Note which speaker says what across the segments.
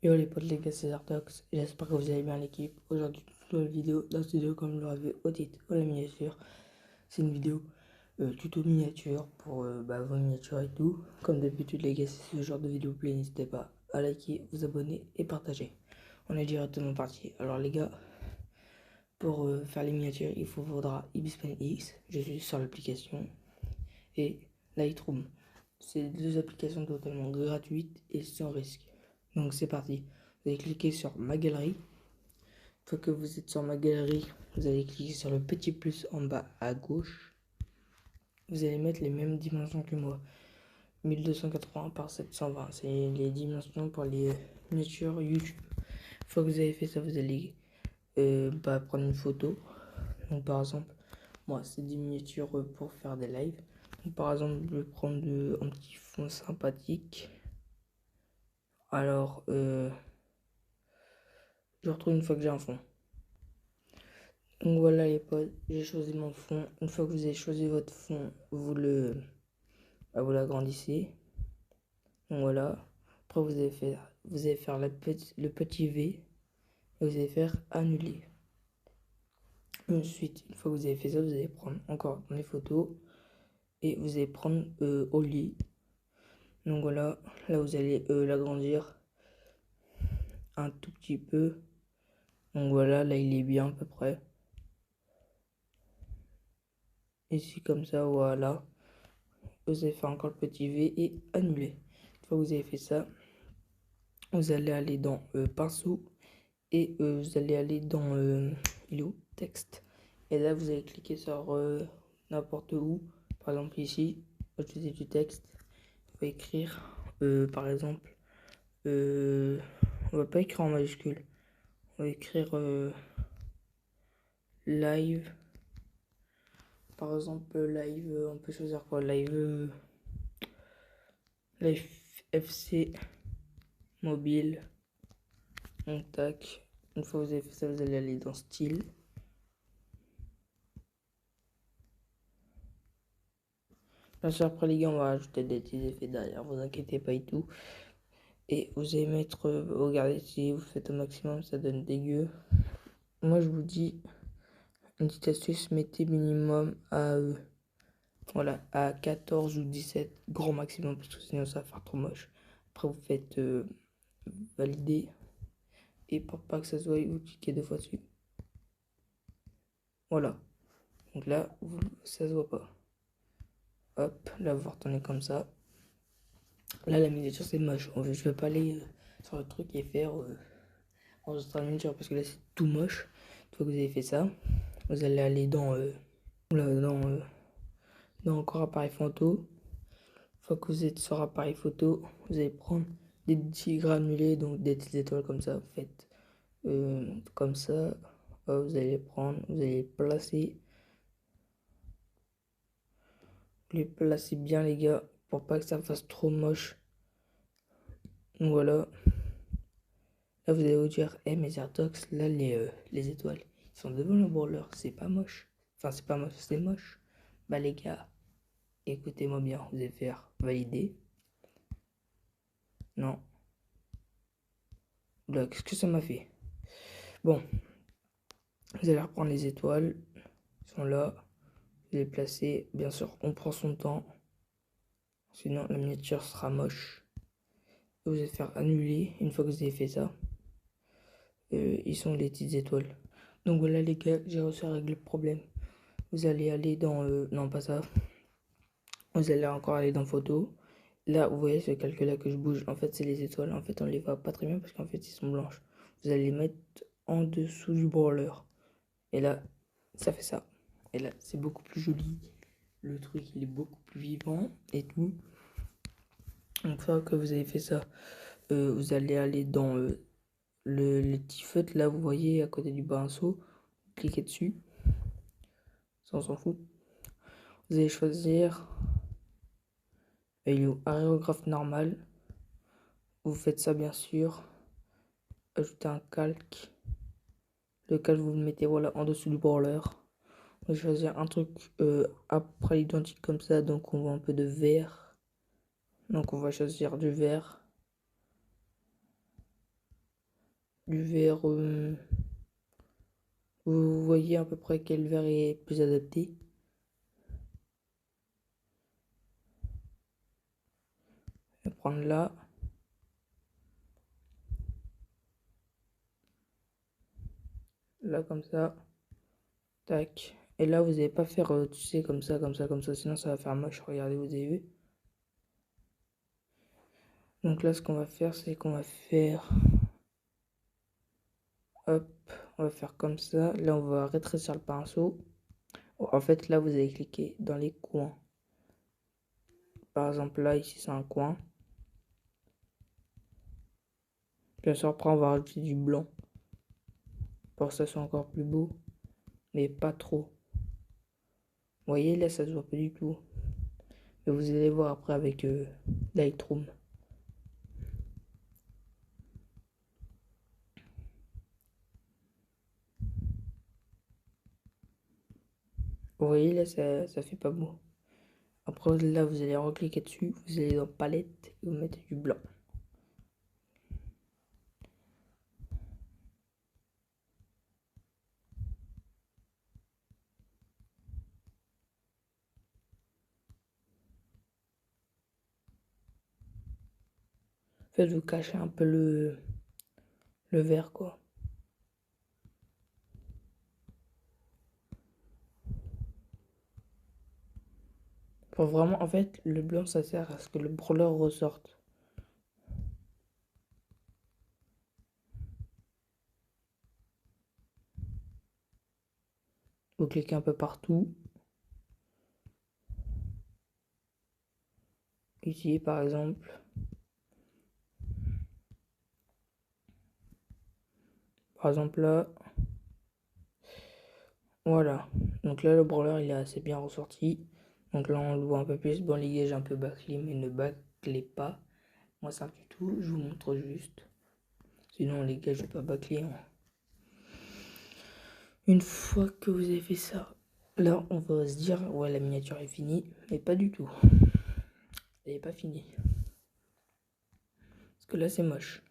Speaker 1: Yo les potes, les gars, c'est Zartox, j'espère que vous allez bien l'équipe. Aujourd'hui, nouvelle vidéo dans ce vidéo, comme vous l'aurez vu au titre ou la miniature. C'est une vidéo tuto miniature pour vos miniatures et tout. Comme d'habitude les gars, si ce genre de vidéo vous plaît, n'hésitez pas à liker, vous abonner et partager. On est directement parti. Alors les gars, pour faire les miniatures, il vous faudra Ibispen X, je suis sur l'application, et Lightroom. C'est deux applications totalement gratuites et sans risque. Donc c'est parti. Vous allez cliquer sur ma galerie. Une fois que vous êtes sur ma galerie, vous allez cliquer sur le petit plus en bas à gauche. Vous allez mettre les mêmes dimensions que moi. 1280 par 720. C'est les dimensions pour les miniatures YouTube. Une fois que vous avez fait ça, vous allez prendre une photo. Donc par exemple, moi c'est des miniatures pour faire des lives. Donc, par exemple, je vais prendre un petit fond sympathique. Alors, je retrouve une fois que j'ai un fond. Donc voilà les potes, j'ai choisi mon fond. Une fois que vous avez choisi votre fond, vous l'agrandissez. Donc voilà. Après vous allez faire le petit V et vous allez faire annuler. Ensuite, une fois que vous avez fait ça, vous allez prendre encore les photos et vous allez prendre au lit. Donc voilà, là vous allez l'agrandir un tout petit peu. Donc voilà, là il est bien à peu près. Ici comme ça, voilà. Vous allez faire encore le petit V et annuler. Une fois que vous avez fait ça, vous allez aller dans pinceau et vous allez aller dans il est où texte. Et là vous allez cliquer sur n'importe où. Par exemple ici, utiliser du texte. On va écrire par exemple on va pas écrire en majuscule. On va écrire live. Par exemple live, on peut choisir quoi? Live FC mobile. Donc tac. Une fois que vous avez fait ça, vous allez aller dans style. Bien sûr, après les gars, on va rajouter des petits effets derrière, vous inquiétez pas et tout. Et vous allez mettre, regardez, si vous faites au maximum, ça donne dégueu. Moi, je vous dis, une petite astuce, mettez minimum à, voilà, à 14 ou 17, grand maximum, parce que sinon ça va faire trop moche. Après, vous faites valider. Et pour pas que ça se voie, vous cliquez 2 fois dessus. Voilà. Donc là, ça se voit pas. Hop, là, vous retournez comme ça. Là, la miniature, c'est moche. Je vais pas aller sur le truc et faire enregistrer la miniature parce que là, c'est tout moche. Une fois que vous avez fait ça, vous allez aller dans encore appareil photo. Une fois que vous êtes sur appareil photo, vous allez prendre des petits granulés, donc des petites étoiles comme ça. Vous faites comme ça. Vous allez prendre, vous allez placer. Vous les placez bien, les gars, pour pas que ça fasse trop moche. Donc voilà. Là, vous allez vous dire, mais Zertox, là, les étoiles, ils sont devant le brawler. C'est pas moche. Enfin, c'est pas moche, c'est moche. Bah, les gars, écoutez-moi bien. Vous allez faire valider. Non. Là, qu'est-ce que ça m'a fait? Bon. Vous allez reprendre les étoiles. Ils sont là. Vous les placer. Bien sûr, on prend son temps. Sinon, la miniature sera moche. Vous allez faire annuler. Une fois que vous avez fait ça, ils sont les petites étoiles. Donc voilà, les gars, j'ai réussi à régler le problème. Vous allez aller dans... non, pas ça. Vous allez encore aller dans photo. Là, vous voyez ce calque-là que je bouge. En fait, c'est les étoiles. En fait, on les voit pas très bien parce qu'en fait, ils sont blanches. Vous allez les mettre en dessous du brawler. Et là, ça fait ça. Et là, c'est beaucoup plus joli. Le truc, il est beaucoup plus vivant et tout. Une fois que vous avez fait ça, vous allez aller dans le petit feutre. Là, vous voyez, à côté du pinceau. Cliquez dessus. Ça, on s'en fout. Vous allez choisir aérographe normal. Vous faites ça bien sûr. Ajoutez un calque. Le calque, vous le mettez voilà en dessous du brawler. On va choisir un truc après identique comme ça. Donc on voit un peu de vert. Donc on va choisir du vert. du vert. Vous voyez à peu près quel vert est plus adapté. Je vais prendre là. Là comme ça. Tac. Et là vous n'allez pas faire, tu sais, comme ça, comme ça, comme ça. Sinon ça va faire moche. Regardez, vous avez vu. Donc là ce qu'on va faire, c'est qu'on va faire... Hop. On va faire comme ça. Là on va rétrécir le pinceau. En fait là vous allez cliquer dans les coins. Par exemple là ici c'est un coin. Bien sûr après on va rajouter du blanc. Pour que ça soit encore plus beau. Mais pas trop. Vous voyez là ça se voit pas du tout. Mais vous allez voir après avec Lightroom. Vous voyez là ça fait pas beau. Après là vous allez recliquer dessus. Vous allez dans palette et vous mettez du blanc. Faites vous cacher un peu le vert quoi. Pour vraiment en fait le blanc ça sert à ce que le brawler ressorte. Vous cliquez un peu partout. Ici par exemple. Par exemple là. Voilà. Donc là le brawler il est assez bien ressorti. Donc là on le voit un peu plus. Bon les gars j'ai un peu bâclé mais ne bâclez pas. Moi ça du tout. Je vous montre juste. Sinon les gars je vais pas bâcler. Hein. Une fois que vous avez fait ça, là on va se dire ouais la miniature est finie. Mais pas du tout. Elle n'est pas finie. Parce que là c'est moche.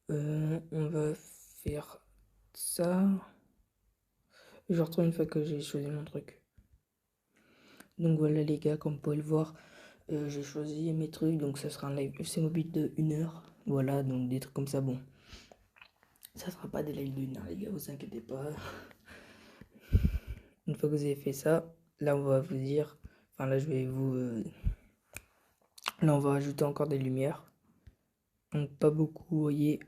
Speaker 1: On va faire ça. Je retrouve une fois que j'ai choisi mon truc. Donc voilà les gars, comme vous pouvez le voir, j'ai choisi mes trucs. Donc ça sera un live FC Mobile de 1 heure. Voilà, donc des trucs comme ça, bon. Ça sera pas des lives de 1 heure les gars, vous inquiétez pas. Une fois que vous avez fait ça, là on va vous dire... Enfin là je vais vous... Là on va ajouter encore des lumières. Donc pas beaucoup, vous voyez.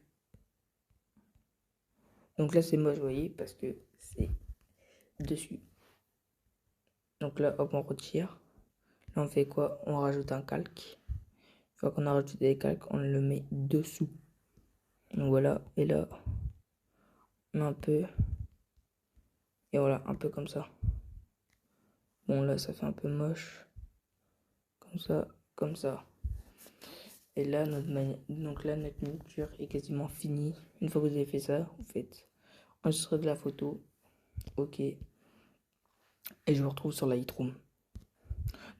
Speaker 1: Donc là c'est moche, vous voyez, parce que c'est dessus. Donc là hop on retire. Là on fait quoi? On rajoute un calque. Une fois qu'on a rajouté des calques, on le met dessous. Donc voilà, et là, on a un peu, et voilà, un peu comme ça. Bon là, ça fait un peu moche, comme ça, comme ça. Et là, donc là, notre miniature est quasiment finie. Une fois que vous avez fait ça, vous faites enregistrer de la photo, ok, et je vous retrouve sur Lightroom.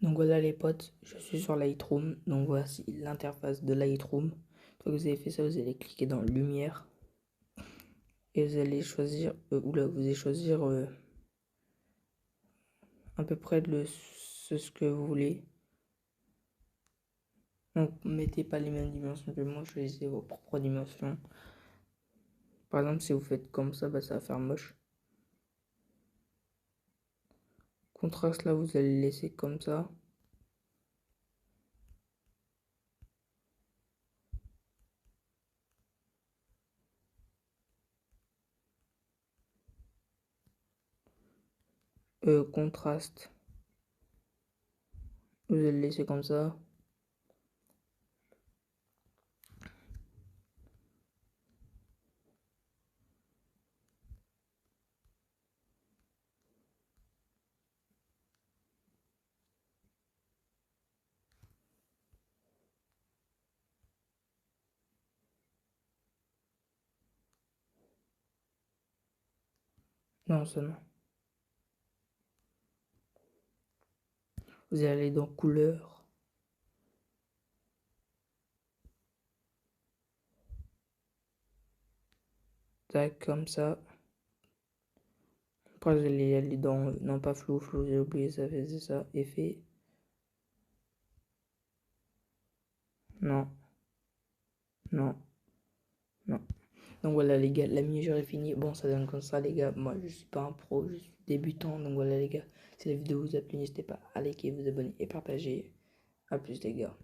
Speaker 1: Donc voilà les potes, je suis sur Lightroom, donc voici l'interface de Lightroom. Une fois que vous avez fait ça, vous allez cliquer dans Lumière. Et vous allez choisir, vous allez choisir à peu près ce que vous voulez. Donc mettez pas les mêmes dimensions que moi, choisissez vos propres dimensions. Par exemple, si vous faites comme ça, bah, ça va faire moche. Contraste là, vous allez le laisser comme ça. Contraste, vous allez le laisser comme ça. Non, ça non. Vous allez aller dans couleur. tac, comme ça. Après, vous allez aller dans, non pas flou, j'ai oublié, ça faisait ça, effet. Non, non, non. Donc voilà les gars, la miniature est finie. Bon, ça donne comme ça les gars. Moi je suis pas un pro, je suis débutant. Donc voilà les gars, si la vidéo vous a plu, n'hésitez pas à liker, vous abonner et partager. A plus les gars.